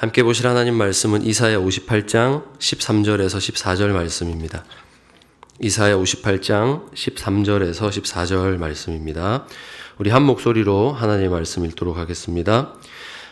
함께 보실 하나님 말씀은 이사야 58장 13절에서 14절 말씀입니다. 이사야 58장 13절에서 14절 말씀입니다. 우리 한 목소리로 하나님의 말씀 읽도록 하겠습니다.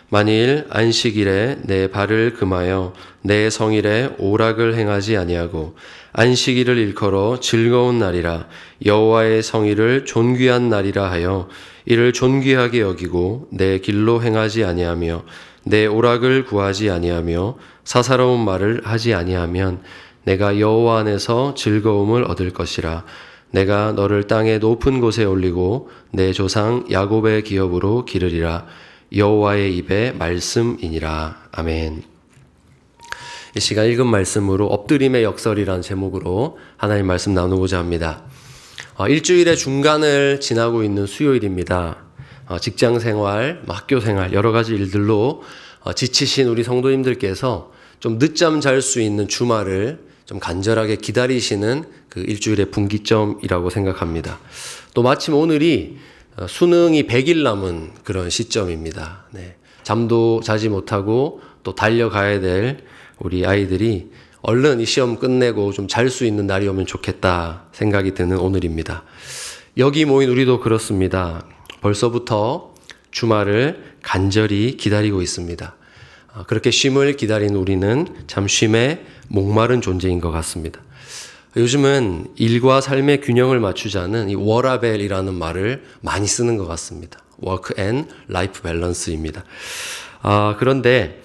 만일 안식일에 내 발을 금하여 내 성일에 오락을 행하지 아니하고 안식일을 일컬어 즐거운 날이라 여호와의 성일을 존귀한 날이라 하여 이를 존귀하게 여기고 내 길로 행하지 아니하며 내 오락을 구하지 아니하며 사사로운 말을 하지 아니하면 내가 여호와 안에서 즐거움을 얻을 것이라. 내가 너를 땅의 높은 곳에 올리고 내 조상 야곱의 기업으로 기르리라. 여호와의 입의 말씀이니라. 아멘. 이 시간 읽은 말씀으로 엎드림의 역설이라는 제목으로 하나님 말씀 나누고자 합니다. 일주일의 중간을 지나고 있는 수요일입니다. 직장생활, 학교생활 여러 가지 일들로 지치신 우리 성도님들께서 좀 늦잠 잘 수 있는 주말을 좀 간절하게 기다리시는 그 일주일의 분기점이라고 생각합니다. 또 마침 오늘이 수능이 100일 남은 그런 시점입니다. 잠도 자지 못하고 또 달려가야 될 우리 아이들이 얼른 이 시험 끝내고 좀 잘 수 있는 날이 오면 좋겠다 생각이 드는 오늘입니다. 여기 모인 우리도 그렇습니다. 벌써부터 주말을 간절히 기다리고 있습니다. 그렇게 쉼을 기다린 우리는 참 쉼에 목마른 존재인 것 같습니다. 요즘은 일과 삶의 균형을 맞추자는 이 워라밸이라는 말을 많이 쓰는 것 같습니다. Work and Life Balance입니다. 그런데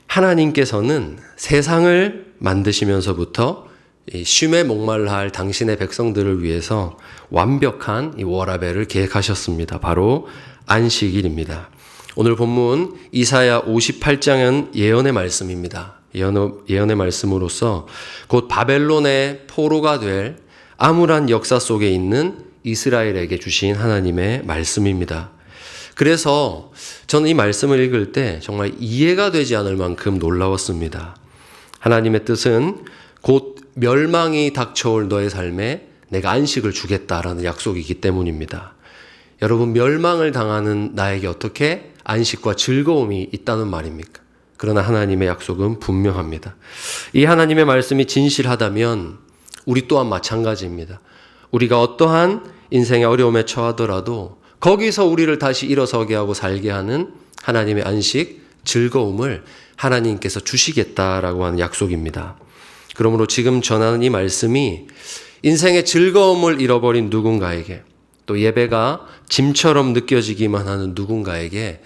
하나님께서는 세상을 만드시면서부터 이 쉼에 목말라 할 당신의 백성들을 위해서 완벽한 이 워라밸을 계획하셨습니다. 바로 안식일입니다. 오늘 본문 이사야 58장은 예언의 말씀입니다. 예언의 말씀으로서 곧 바벨론의 포로가 될 암울한 역사 속에 있는 이스라엘에게 주신 하나님의 말씀입니다. 그래서 저는 이 말씀을 읽을 때 정말 이해가 되지 않을 만큼 놀라웠습니다. 하나님의 뜻은 곧 멸망이 닥쳐올 너의 삶에 내가 안식을 주겠다라는 약속이기 때문입니다. 여러분, 멸망을 당하는 나에게 어떻게 안식과 즐거움이 있다는 말입니까? 그러나 하나님의 약속은 분명합니다. 이 하나님의 말씀이 진실하다면 우리 또한 마찬가지입니다. 우리가 어떠한 인생의 어려움에 처하더라도 거기서 우리를 다시 일어서게 하고 살게 하는 하나님의 안식, 즐거움을 하나님께서 주시겠다라고 하는 약속입니다. 그러므로 지금 전하는 이 말씀이 인생의 즐거움을 잃어버린 누군가에게, 또 예배가 짐처럼 느껴지기만 하는 누군가에게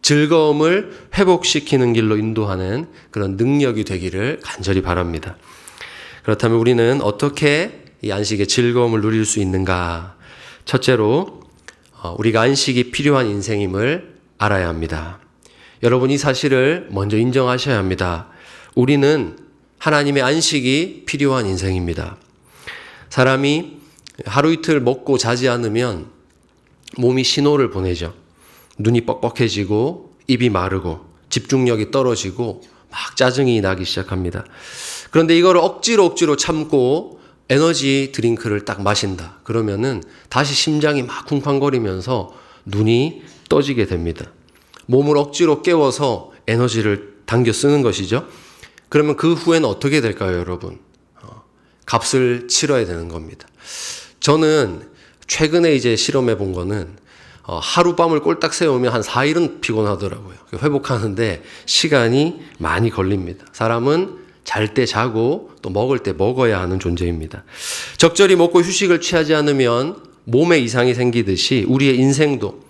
즐거움을 회복시키는 길로 인도하는 그런 능력이 되기를 간절히 바랍니다. 그렇다면 우리는 어떻게 이 안식의 즐거움을 누릴 수 있는가? 첫째로 우리가 안식이 필요한 인생임을 알아야 합니다. 여러분, 이 사실을 먼저 인정하셔야 합니다. 우리는 하나님의 안식이 필요한 인생입니다. 사람이 하루 이틀 먹고 자지 않으면 몸이 신호를 보내죠. 눈이 뻑뻑해지고 입이 마르고 집중력이 떨어지고 막 짜증이 나기 시작합니다. 그런데 이거를 억지로 참고 에너지 드링크를 딱 마신다. 그러면은 다시 심장이 막 쿵쾅거리면서 눈이 떠지게 됩니다. 몸을 억지로 깨워서 에너지를 당겨 쓰는 것이죠. 그러면 그 후에는 어떻게 될까요, 여러분? 값을 치러야 되는 겁니다. 저는 최근에 이제 실험해 본 거는 하룻밤을 꼴딱 세우면 한 4일은 피곤하더라고요. 회복하는데 시간이 많이 걸립니다. 사람은 잘 때 자고 또 먹을 때 먹어야 하는 존재입니다. 적절히 먹고 휴식을 취하지 않으면 몸에 이상이 생기듯이 우리의 인생도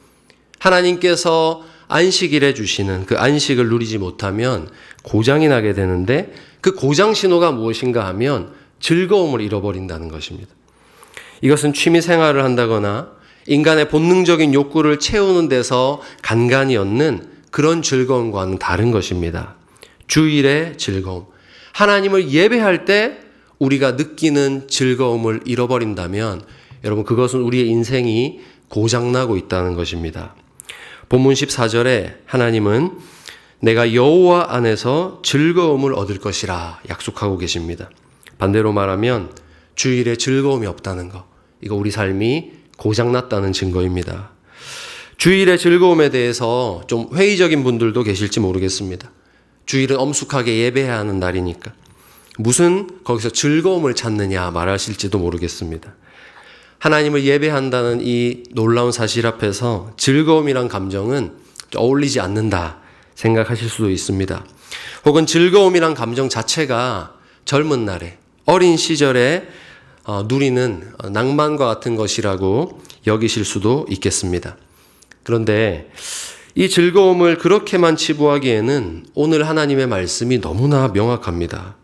하나님께서 안식일에 주시는 그 안식을 누리지 못하면 고장이 나게 되는데, 그 고장 신호가 무엇인가 하면 즐거움을 잃어버린다는 것입니다. 이것은 취미 생활을 한다거나 인간의 본능적인 욕구를 채우는 데서 간간히 얻는 그런 즐거움과는 다른 것입니다. 주일의 즐거움, 하나님을 예배할 때 우리가 느끼는 즐거움을 잃어버린다면 여러분, 그것은 우리의 인생이 고장나고 있다는 것입니다. 본문 14절에 하나님은 내가 여호와 안에서 즐거움을 얻을 것이라 약속하고 계십니다. 반대로 말하면 주일에 즐거움이 없다는 것, 이거 우리 삶이 고장났다는 증거입니다. 주일의 즐거움에 대해서 좀 회의적인 분들도 계실지 모르겠습니다. 주일은 엄숙하게 예배해야 하는 날이니까. 무슨 거기서 즐거움을 찾느냐 말하실지도 모르겠습니다. 하나님을 예배한다는 이 놀라운 사실 앞에서 즐거움이란 감정은 어울리지 않는다 생각하실 수도 있습니다. 혹은 즐거움이란 감정 자체가 젊은 날에 어린 시절에 누리는 낭만과 같은 것이라고 여기실 수도 있겠습니다. 그런데 이 즐거움을 그렇게만 치부하기에는 오늘 하나님의 말씀이 너무나 명확합니다.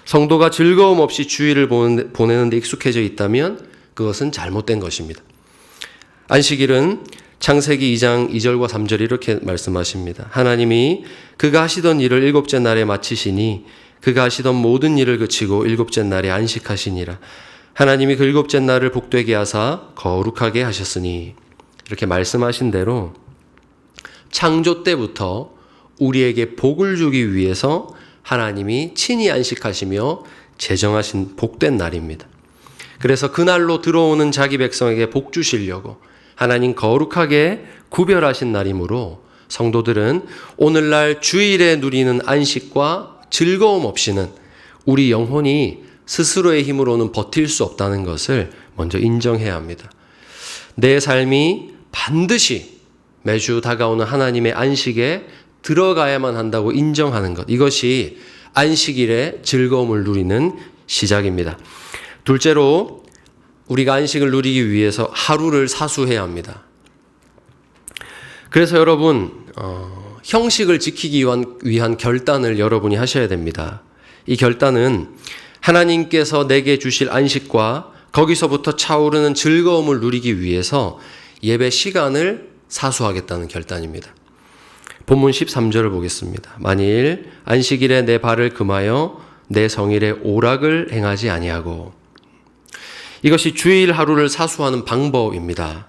성도가 즐거움 없이 주일을 보내는 데 익숙해져 있다면 그것은 잘못된 것입니다. 안식일은 창세기 2장 2절과 3절이 이렇게 말씀하십니다. 하나님이 그가 하시던 일을 일곱째 날에 마치시니 그가 하시던 모든 일을 그치고 일곱째 날에 안식하시니라. 하나님이 그 일곱째 날을 복되게 하사 거룩하게 하셨으니, 이렇게 말씀하신 대로 창조 때부터 우리에게 복을 주기 위해서 하나님이 친히 안식하시며 제정하신 복된 날입니다. 그래서 그날로 들어오는 자기 백성에게 복 주시려고 하나님 거룩하게 구별하신 날이므로 성도들은 오늘날 주일에 누리는 안식과 즐거움 없이는 우리 영혼이 스스로의 힘으로는 버틸 수 없다는 것을 먼저 인정해야 합니다. 내 삶이 반드시 매주 다가오는 하나님의 안식에 들어가야만 한다고 인정하는 것, 이것이 안식일의 즐거움을 누리는 시작입니다. 둘째로 우리가 안식을 누리기 위해서 하루를 사수해야 합니다. 그래서 여러분 형식을 지키기 위한 결단을 여러분이 하셔야 됩니다. 이 결단은 하나님께서 내게 주실 안식과 거기서부터 차오르는 즐거움을 누리기 위해서 예배 시간을 사수하겠다는 결단입니다. 본문 13절을 보겠습니다. 만일 안식일에 내 발을 금하여 내 성일에 오락을 행하지 아니하고. 이것이 주일 하루를 사수하는 방법입니다.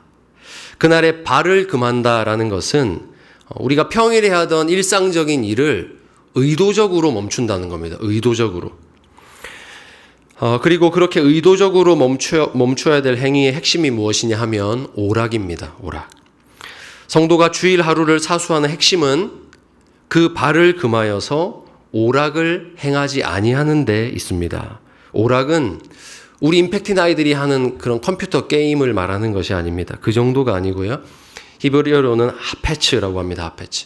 그날에 발을 금한다라는 것은 우리가 평일에 하던 일상적인 일을 의도적으로 멈춘다는 겁니다. 의도적으로. 그리고 그렇게 의도적으로 멈춰야 될 행위의 핵심이 무엇이냐 하면 오락입니다. 오락. 성도가 주일 하루를 사수하는 핵심은 그 발을 금하여서 오락을 행하지 아니하는 데 있습니다. 오락은 우리 임팩트 아이들이 하는 그런 컴퓨터 게임을 말하는 것이 아닙니다. 그 정도가 아니고요. 히브리어로는 하페츠라고 합니다. 하페츠.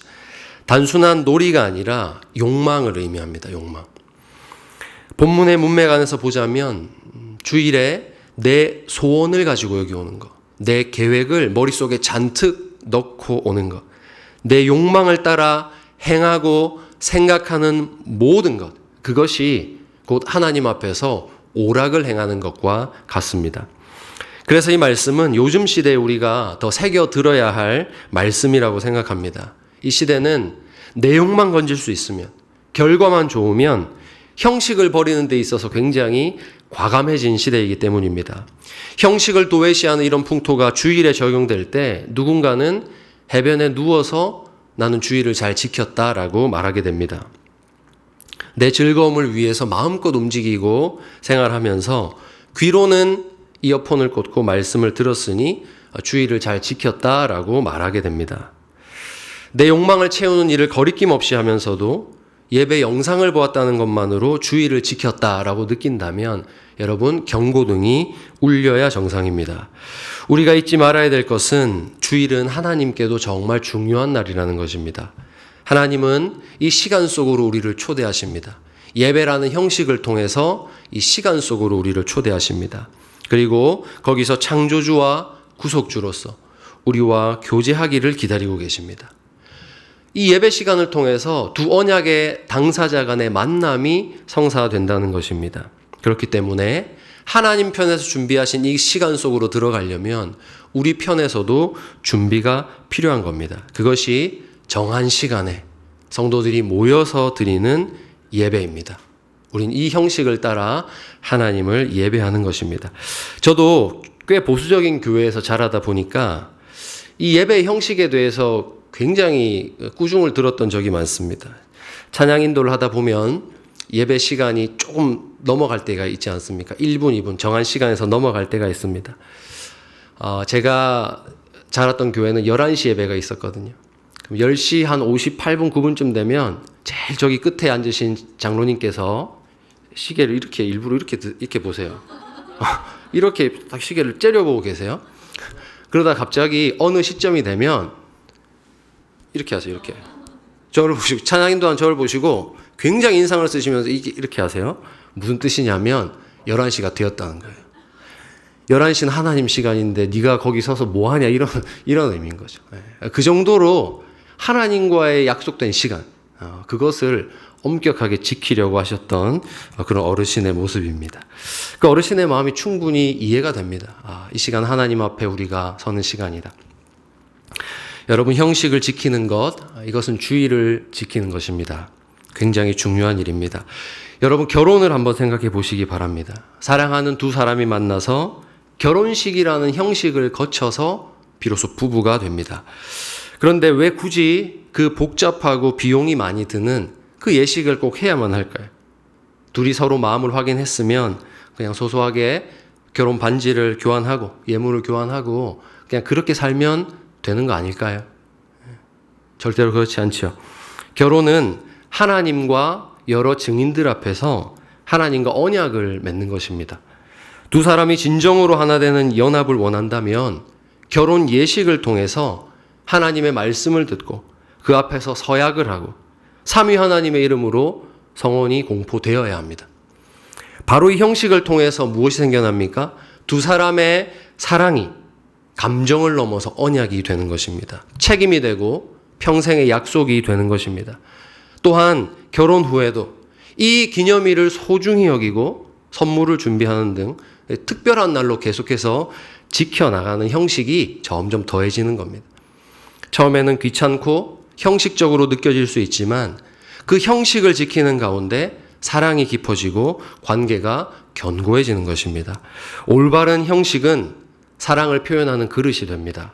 단순한 놀이가 아니라 욕망을 의미합니다. 욕망. 본문의 문맥 안에서 보자면 주일에 내 소원을 가지고 여기 오는 것, 내 계획을 머릿속에 잔뜩 넣고 오는 것, 내 욕망을 따라 행하고 생각하는 모든 것, 그것이 곧 하나님 앞에서 오락을 행하는 것과 같습니다. 그래서 이 말씀은 요즘 시대에 우리가 더 새겨 들어야 할 말씀이라고 생각합니다. 이 시대는 내용만 건질 수 있으면, 결과만 좋으면 형식을 버리는 데 있어서 굉장히 과감해진 시대이기 때문입니다. 형식을 도외시하는 이런 풍토가 주일에 적용될 때 누군가는 해변에 누워서 나는 주일을 잘 지켰다라고 말하게 됩니다. 내 즐거움을 위해서 마음껏 움직이고 생활하면서 귀로는 이어폰을 꽂고 말씀을 들었으니 주일을 잘 지켰다라고 말하게 됩니다. 내 욕망을 채우는 일을 거리낌 없이 하면서도 예배 영상을 보았다는 것만으로 주일을 지켰다라고 느낀다면 여러분 경고등이 울려야 정상입니다. 우리가 잊지 말아야 될 것은 주일은 하나님께도 정말 중요한 날이라는 것입니다. 하나님은 이 시간 속으로 우리를 초대하십니다. 예배라는 형식을 통해서 이 시간 속으로 우리를 초대하십니다. 그리고 거기서 창조주와 구속주로서 우리와 교제하기를 기다리고 계십니다. 이 예배 시간을 통해서 두 언약의 당사자 간의 만남이 성사된다는 것입니다. 그렇기 때문에 하나님 편에서 준비하신 이 시간 속으로 들어가려면 우리 편에서도 준비가 필요한 겁니다. 그것이 정한 시간에 성도들이 모여서 드리는 예배입니다. 우린 이 형식을 따라 하나님을 예배하는 것입니다. 저도 꽤 보수적인 교회에서 자라다 보니까 이 예배 형식에 대해서 굉장히 꾸중을 들었던 적이 많습니다. 찬양 인도를 하다 보면 예배 시간이 조금 넘어갈 때가 있지 않습니까? 1분, 2분 정한 시간에서 넘어갈 때가 있습니다. 제가 자랐던 교회는 11시 예배가 있었거든요. 그럼 10시 한 58분, 9분쯤 되면 제일 저기 끝에 앉으신 장로님께서 시계를 이렇게 일부러 이렇게 보세요. 이렇게 딱 시계를 째려보고 계세요. 그러다 갑자기 어느 시점이 되면 이렇게 하세요. 이렇게. 저를 보시고, 찬양인 또한 저를 보시고 굉장히 인상을 쓰시면서 이렇게 하세요. 무슨 뜻이냐면 11시가 되었다는 거예요. 11시는 하나님 시간인데 네가 거기 서서 뭐 하냐, 이런 의미인 거죠. 그 정도로 하나님과의 약속된 시간, 그것을 엄격하게 지키려고 하셨던 그런 어르신의 모습입니다. 그 어르신의 마음이 충분히 이해가 됩니다. 이 시간 하나님 앞에 우리가 서는 시간이다. 여러분, 형식을 지키는 것, 이것은 주의를 지키는 것입니다. 굉장히 중요한 일입니다. 여러분, 결혼을 한번 생각해 보시기 바랍니다. 사랑하는 두 사람이 만나서 결혼식이라는 형식을 거쳐서 비로소 부부가 됩니다. 그런데 왜 굳이 그 복잡하고 비용이 많이 드는 그 예식을 꼭 해야만 할까요? 둘이 서로 마음을 확인했으면 그냥 소소하게 결혼 반지를 교환하고 예물을 교환하고 그냥 그렇게 살면 되는 거 아닐까요? 절대로 그렇지 않죠. 결혼은 하나님과 여러 증인들 앞에서 하나님과 언약을 맺는 것입니다. 두 사람이 진정으로 하나 되는 연합을 원한다면 결혼 예식을 통해서 하나님의 말씀을 듣고 그 앞에서 서약을 하고 삼위 하나님의 이름으로 성혼이 공포되어야 합니다. 바로 이 형식을 통해서 무엇이 생겨납니까? 두 사람의 사랑이 감정을 넘어서 언약이 되는 것입니다. 책임이 되고 평생의 약속이 되는 것입니다. 또한 결혼 후에도 이 기념일을 소중히 여기고 선물을 준비하는 등 특별한 날로 계속해서 지켜나가는 형식이 점점 더해지는 겁니다. 처음에는 귀찮고 형식적으로 느껴질 수 있지만 그 형식을 지키는 가운데 사랑이 깊어지고 관계가 견고해지는 것입니다. 올바른 형식은 사랑을 표현하는 그릇이 됩니다.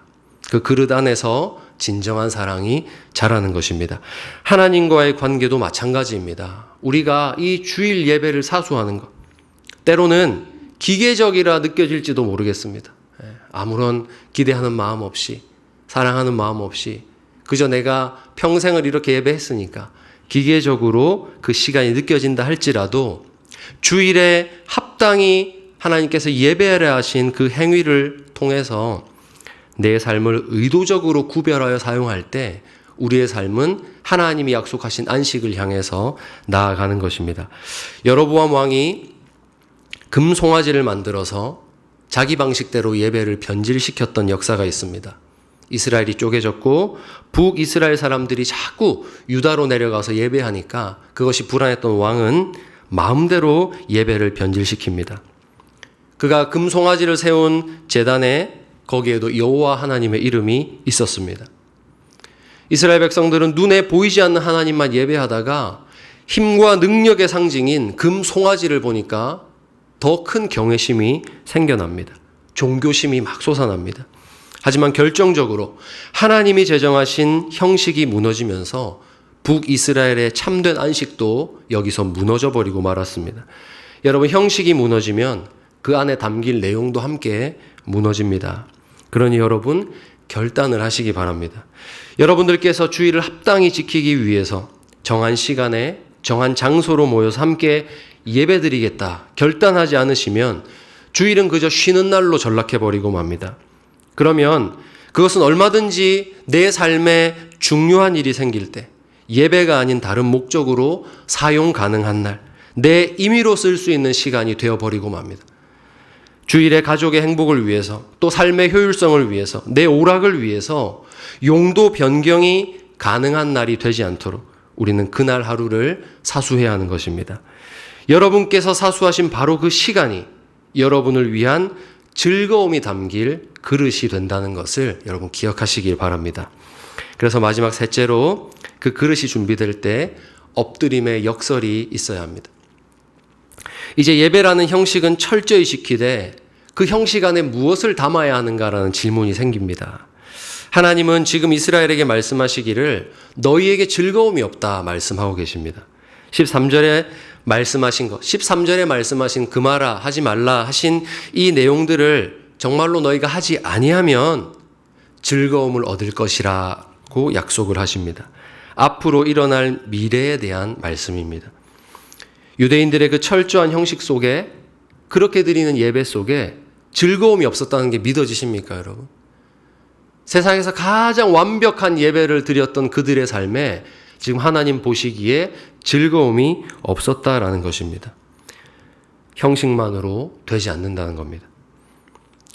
그 그릇 안에서 진정한 사랑이 자라는 것입니다. 하나님과의 관계도 마찬가지입니다. 우리가 이 주일 예배를 사수하는 것, 때로는 기계적이라 느껴질지도 모르겠습니다. 아무런 기대하는 마음 없이, 사랑하는 마음 없이 그저 내가 평생을 이렇게 예배했으니까 기계적으로 그 시간이 느껴진다 할지라도 주일에 합당히 하나님께서 예배하라 하신 그 행위를 통해서 내 삶을 의도적으로 구별하여 사용할 때 우리의 삶은 하나님이 약속하신 안식을 향해서 나아가는 것입니다. 여로보암 왕이 금송아지를 만들어서 자기 방식대로 예배를 변질시켰던 역사가 있습니다. 이스라엘이 쪼개졌고 북이스라엘 사람들이 자꾸 유다로 내려가서 예배하니까 그것이 불안했던 왕은 마음대로 예배를 변질시킵니다. 그가 금송아지를 세운 제단에 거기에도 여호와 하나님의 이름이 있었습니다. 이스라엘 백성들은 눈에 보이지 않는 하나님만 예배하다가 힘과 능력의 상징인 금송아지를 보니까 더 큰 경외심이 생겨납니다. 종교심이 막 솟아납니다. 하지만 결정적으로 하나님이 제정하신 형식이 무너지면서 북이스라엘의 참된 안식도 여기서 무너져버리고 말았습니다. 여러분, 형식이 무너지면 그 안에 담길 내용도 함께 무너집니다. 그러니 여러분, 결단을 하시기 바랍니다. 여러분들께서 주일을 합당히 지키기 위해서 정한 시간에 정한 장소로 모여서 함께 예배드리겠다 결단하지 않으시면 주일은 그저 쉬는 날로 전락해버리고 맙니다. 그러면 그것은 얼마든지 내 삶에 중요한 일이 생길 때 예배가 아닌 다른 목적으로 사용 가능한 날, 내 임의로 쓸 수 있는 시간이 되어버리고 맙니다. 주일에 가족의 행복을 위해서 또 삶의 효율성을 위해서 내 오락을 위해서 용도 변경이 가능한 날이 되지 않도록 우리는 그날 하루를 사수해야 하는 것입니다. 여러분께서 사수하신 바로 그 시간이 여러분을 위한 즐거움이 담길 그릇이 된다는 것을 여러분 기억하시길 바랍니다. 그래서 마지막 셋째로 그 그릇이 준비될 때 엎드림의 역설이 있어야 합니다. 이제 예배라는 형식은 철저히 지키되 그 형식 안에 무엇을 담아야 하는가라는 질문이 생깁니다. 하나님은 지금 이스라엘에게 말씀하시기를 너희에게 즐거움이 없다 말씀하고 계십니다. 13절에 말씀하신 것, 13절에 말씀하신 금하라 하지 말라 하신 이 내용들을 정말로 너희가 하지 아니하면 즐거움을 얻을 것이라고 받고 약속을 하십니다. 앞으로 일어날 미래에 대한 말씀입니다. 유대인들의 그 철저한 형식 속에 그렇게 드리는 예배 속에 즐거움이 없었다는 게 믿어지십니까, 여러분? 세상에서 가장 완벽한 예배를 드렸던 그들의 삶에 지금 하나님 보시기에 즐거움이 없었다라는 것입니다. 형식만으로 되지 않는다는 겁니다.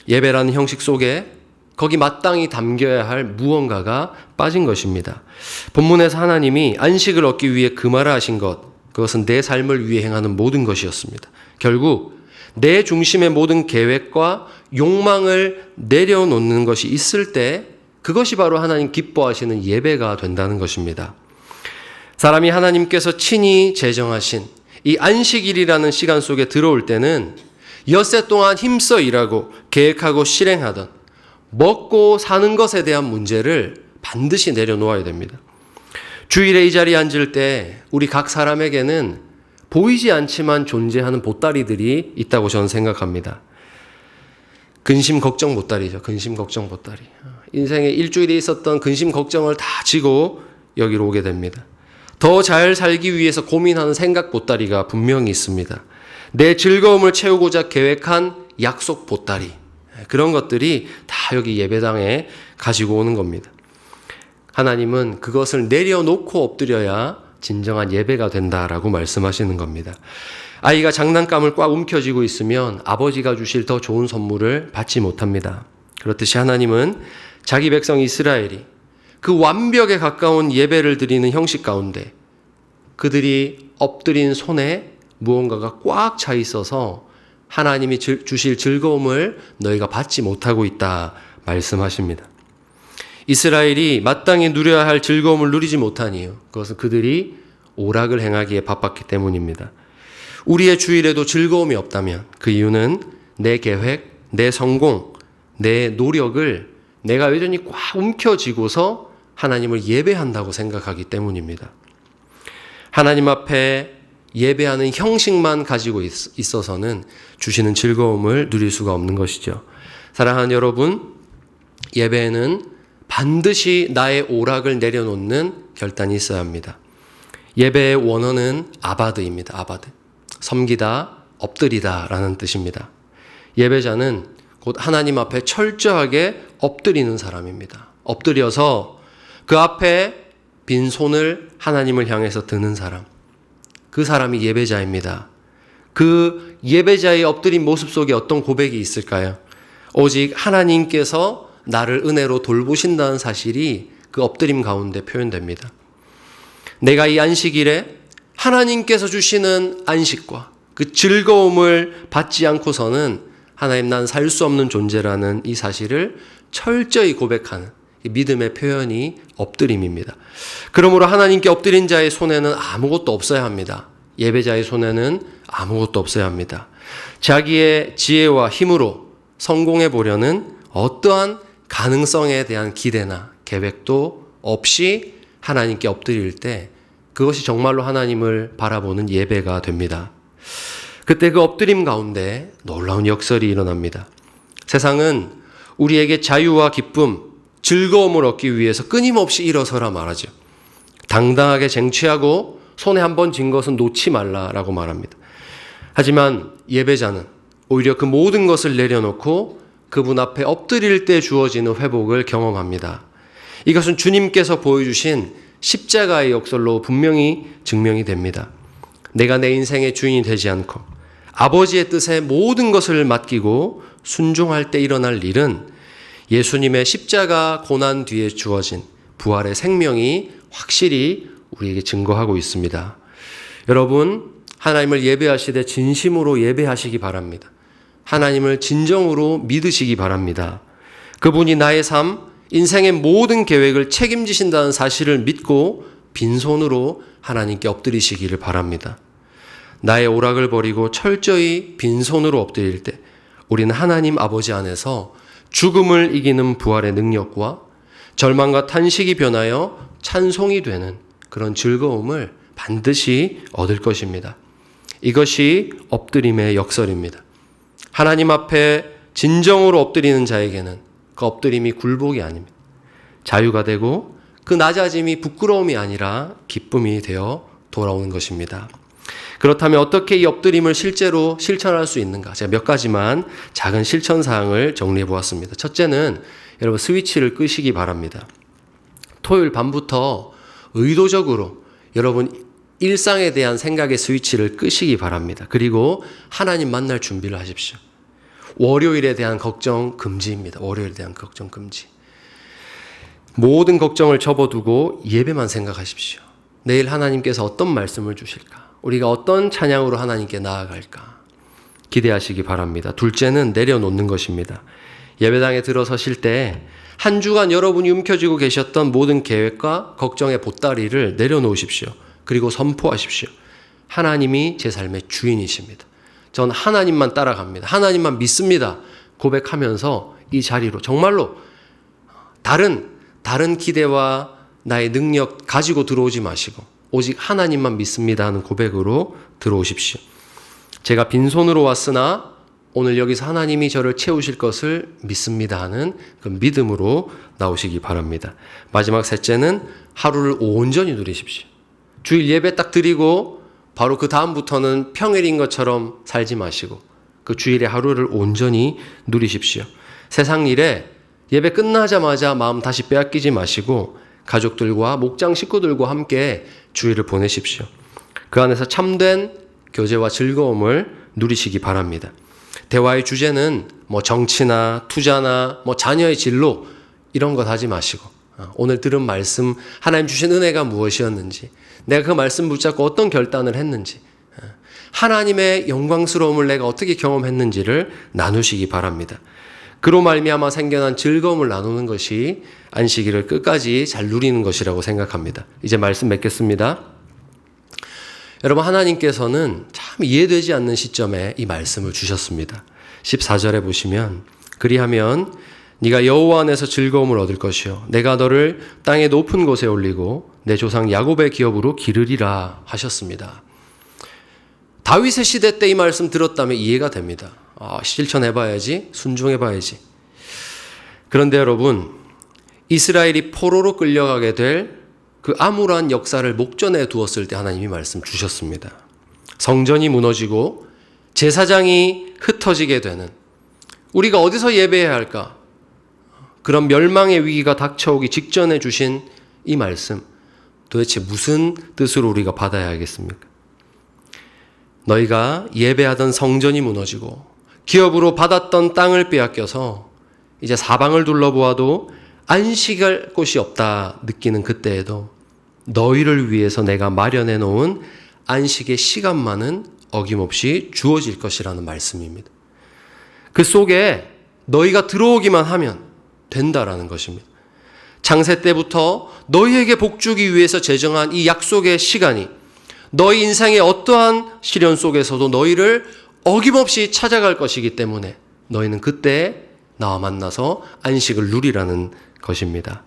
예배라는 형식 속에 거기 마땅히 담겨야 할 무언가가 빠진 것입니다. 본문에서 하나님이 안식을 얻기 위해 금하라 하신 것, 그것은 내 삶을 위해 행하는 모든 것이었습니다. 결국 내 중심의 모든 계획과 욕망을 내려놓는 것이 있을 때 그것이 바로 하나님 기뻐하시는 예배가 된다는 것입니다. 사람이 하나님께서 친히 제정하신 이 안식일이라는 시간 속에 들어올 때는 엿새 동안 힘써 일하고 계획하고 실행하던 먹고 사는 것에 대한 문제를 반드시 내려놓아야 됩니다. 주일에 이 자리에 앉을 때 우리 각 사람에게는 보이지 않지만 존재하는 보따리들이 있다고 저는 생각합니다. 근심 걱정 보따리죠. 근심 걱정 보따리. 인생의 일주일에 있었던 근심 걱정을 다 지고 여기로 오게 됩니다. 더 잘 살기 위해서 고민하는 생각 보따리가 분명히 있습니다. 내 즐거움을 채우고자 계획한 약속 보따리. 그런 것들이 다 여기 예배당에 가지고 오는 겁니다. 하나님은 그것을 내려놓고 엎드려야 진정한 예배가 된다라고 말씀하시는 겁니다. 아이가 장난감을 꽉 움켜쥐고 있으면 아버지가 주실 더 좋은 선물을 받지 못합니다. 그렇듯이 하나님은 자기 백성 이스라엘이 그 완벽에 가까운 예배를 드리는 형식 가운데 그들이 엎드린 손에 무언가가 꽉 차 있어서 하나님이 주실 즐거움을 너희가 받지 못하고 있다 말씀하십니다. 이스라엘이 마땅히 누려야 할 즐거움을 누리지 못한 이유, 그것은 그들이 오락을 행하기에 바빴기 때문입니다. 우리의 주일에도 즐거움이 없다면 그 이유는 내 계획, 내 성공, 내 노력을 내가 여전히 꽉 움켜쥐고서 하나님을 예배한다고 생각하기 때문입니다. 하나님 앞에 예배하는 형식만 가지고 있어서는 주시는 즐거움을 누릴 수가 없는 것이죠. 사랑하는 여러분, 예배에는 반드시 나의 오락을 내려놓는 결단이 있어야 합니다. 예배의 원어는 아바드입니다. 아바드. 섬기다, 엎드리다 라는 뜻입니다. 예배자는 곧 하나님 앞에 철저하게 엎드리는 사람입니다. 엎드려서 그 앞에 빈손을 하나님을 향해서 드는 사람. 그 사람이 예배자입니다. 그 예배자의 엎드린 모습 속에 어떤 고백이 있을까요? 오직 하나님께서 나를 은혜로 돌보신다는 사실이 그 엎드림 가운데 표현됩니다. 내가 이 안식일에 하나님께서 주시는 안식과 그 즐거움을 받지 않고서는 하나님 난 살 수 없는 존재라는 이 사실을 철저히 고백하는 믿음의 표현이 엎드림입니다. 그러므로 하나님께 엎드린 자의 손에는 아무것도 없어야 합니다. 예배자의 손에는 아무것도 없어야 합니다. 자기의 지혜와 힘으로 성공해 보려는 어떠한 가능성에 대한 기대나 계획도 없이 하나님께 엎드릴 때 그것이 정말로 하나님을 바라보는 예배가 됩니다. 그때 그 엎드림 가운데 놀라운 역설이 일어납니다. 세상은 우리에게 자유와 기쁨, 즐거움을 얻기 위해서 끊임없이 일어서라 말하죠. 당당하게 쟁취하고 손에 한번 쥔 것은 놓지 말라라고 말합니다. 하지만 예배자는 오히려 그 모든 것을 내려놓고 그분 앞에 엎드릴 때 주어지는 회복을 경험합니다. 이것은 주님께서 보여주신 십자가의 역설로 분명히 증명이 됩니다. 내가 내 인생의 주인이 되지 않고 아버지의 뜻에 모든 것을 맡기고 순종할 때 일어날 일은 예수님의 십자가 고난 뒤에 주어진 부활의 생명이 확실히 우리에게 증거하고 있습니다. 여러분, 하나님을 예배하시되 진심으로 예배하시기 바랍니다. 하나님을 진정으로 믿으시기 바랍니다. 그분이 나의 삶, 인생의 모든 계획을 책임지신다는 사실을 믿고 빈손으로 하나님께 엎드리시기를 바랍니다. 나의 오락을 버리고 철저히 빈손으로 엎드릴 때 우리는 하나님 아버지 안에서 죽음을 이기는 부활의 능력과 절망과 탄식이 변하여 찬송이 되는 그런 즐거움을 반드시 얻을 것입니다. 이것이 엎드림의 역설입니다. 하나님 앞에 진정으로 엎드리는 자에게는 그 엎드림이 굴복이 아닙니다. 자유가 되고 그 낮아짐이 부끄러움이 아니라 기쁨이 되어 돌아오는 것입니다. 그렇다면 어떻게 이 엎드림을 실제로 실천할 수 있는가? 제가 몇 가지만 작은 실천 사항을 정리해 보았습니다. 첫째는 여러분 스위치를 끄시기 바랍니다. 토요일 밤부터 의도적으로 여러분 일상에 대한 생각의 스위치를 끄시기 바랍니다. 그리고 하나님 만날 준비를 하십시오. 월요일에 대한 걱정 금지입니다. 월요일에 대한 걱정 금지. 모든 걱정을 접어두고 예배만 생각하십시오. 내일 하나님께서 어떤 말씀을 주실까? 우리가 어떤 찬양으로 하나님께 나아갈까? 기대하시기 바랍니다. 둘째는 내려놓는 것입니다. 예배당에 들어서실 때 한 주간 여러분이 움켜쥐고 계셨던 모든 계획과 걱정의 보따리를 내려놓으십시오. 그리고 선포하십시오. 하나님이 제 삶의 주인이십니다. 전 하나님만 따라갑니다. 하나님만 믿습니다. 고백하면서 이 자리로 정말로 다른 기대와 나의 능력 가지고 들어오지 마시고 오직 하나님만 믿습니다 하는 고백으로 들어오십시오. 제가 빈손으로 왔으나 오늘 여기서 하나님이 저를 채우실 것을 믿습니다 하는 그 믿음으로 나오시기 바랍니다. 마지막 셋째는 하루를 온전히 누리십시오. 주일 예배 딱 드리고 바로 그 다음부터는 평일인 것처럼 살지 마시고 그 주일의 하루를 온전히 누리십시오. 세상 일에 예배 끝나자마자 마음 다시 빼앗기지 마시고 가족들과 목장 식구들과 함께 주일을 보내십시오. 그 안에서 참된 교제와 즐거움을 누리시기 바랍니다. 대화의 주제는 정치나 투자나 자녀의 진로 이런 것 하지 마시고 오늘 들은 말씀 하나님 주신 은혜가 무엇이었는지 내가 그 말씀 붙잡고 어떤 결단을 했는지 하나님의 영광스러움을 내가 어떻게 경험했는지를 나누시기 바랍니다. 그로 말미암아 생겨난 즐거움을 나누는 것이 안식일을 끝까지 잘 누리는 것이라고 생각합니다. 이제 말씀 맺겠습니다. 여러분 하나님께서는 참 이해되지 않는 시점에 이 말씀을 주셨습니다. 14절에 보시면 그리하면 네가 여호와 안에서 즐거움을 얻을 것이요 내가 너를 땅의 높은 곳에 올리고 내 조상 야곱의 기업으로 기르리라 하셨습니다. 다윗의 시대 때 이 말씀 들었다면 이해가 됩니다. 실천해봐야지, 순종해봐야지. 그런데 여러분 이스라엘이 포로로 끌려가게 될 그 암울한 역사를 목전에 두었을 때 하나님이 말씀 주셨습니다. 성전이 무너지고 제사장이 흩어지게 되는 우리가 어디서 예배해야 할까? 그런 멸망의 위기가 닥쳐오기 직전에 주신 이 말씀 도대체 무슨 뜻으로 우리가 받아야 하겠습니까? 너희가 예배하던 성전이 무너지고 기업으로 받았던 땅을 빼앗겨서 이제 사방을 둘러보아도 안식할 곳이 없다 느끼는 그때에도 너희를 위해서 내가 마련해 놓은 안식의 시간만은 어김없이 주어질 것이라는 말씀입니다. 그 속에 너희가 들어오기만 하면 된다라는 것입니다. 창세 때부터 너희에게 복주기 위해서 제정한 이 약속의 시간이 너희 인생의 어떠한 시련 속에서도 너희를 어김없이 찾아갈 것이기 때문에 너희는 그때 나와 만나서 안식을 누리라는 것입니다.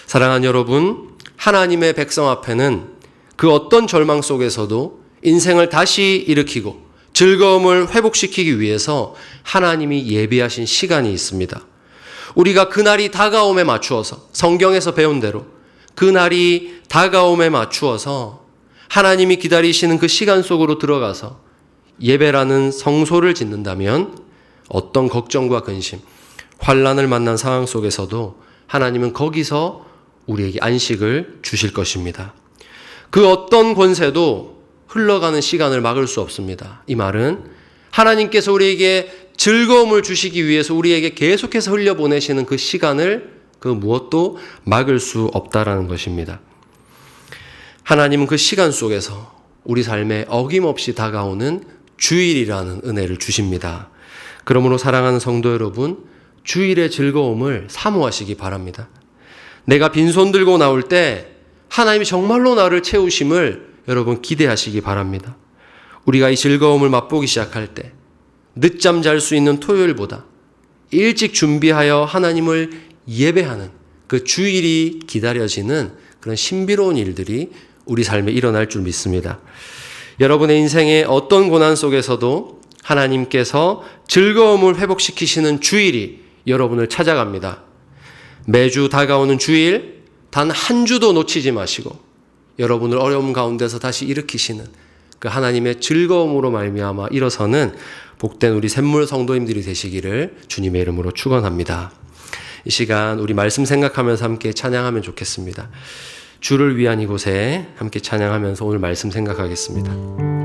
사랑하는 여러분, 하나님의 백성 앞에는 그 어떤 절망 속에서도 인생을 다시 일으키고 즐거움을 회복시키기 위해서 하나님이 예비하신 시간이 있습니다. 우리가 그날이 다가옴에 맞추어서 성경에서 배운 대로 그날이 다가옴에 맞추어서 하나님이 기다리시는 그 시간 속으로 들어가서 예배라는 성소를 짓는다면 어떤 걱정과 근심, 환난을 만난 상황 속에서도 하나님은 거기서 우리에게 안식을 주실 것입니다. 그 어떤 권세도 흘러가는 시간을 막을 수 없습니다. 이 말은 하나님께서 우리에게 즐거움을 주시기 위해서 우리에게 계속해서 흘려보내시는 그 시간을 그 무엇도 막을 수 없다라는 것입니다. 하나님은 그 시간 속에서 우리 삶에 어김없이 다가오는 주일이라는 은혜를 주십니다. 그러므로 사랑하는 성도 여러분, 주일의 즐거움을 사모하시기 바랍니다. 내가 빈손 들고 나올 때 하나님이 정말로 나를 채우심을 여러분 기대하시기 바랍니다. 우리가 이 즐거움을 맛보기 시작할 때 늦잠 잘 수 있는 토요일보다 일찍 준비하여 하나님을 예배하는 그 주일이 기다려지는 그런 신비로운 일들이 우리 삶에 일어날 줄 믿습니다. 여러분의 인생의 어떤 고난 속에서도 하나님께서 즐거움을 회복시키시는 주일이 여러분을 찾아갑니다. 매주 다가오는 주일, 단 한 주도 놓치지 마시고 여러분을 어려움 가운데서 다시 일으키시는 그 하나님의 즐거움으로 말미암아 일어서는 복된 우리 샘물 성도님들이 되시기를 주님의 이름으로 축원합니다. 이 시간 우리 말씀 생각하면서 함께 찬양하면 좋겠습니다. 주를 위한 이곳에 함께 찬양하면서 오늘 말씀 생각하겠습니다.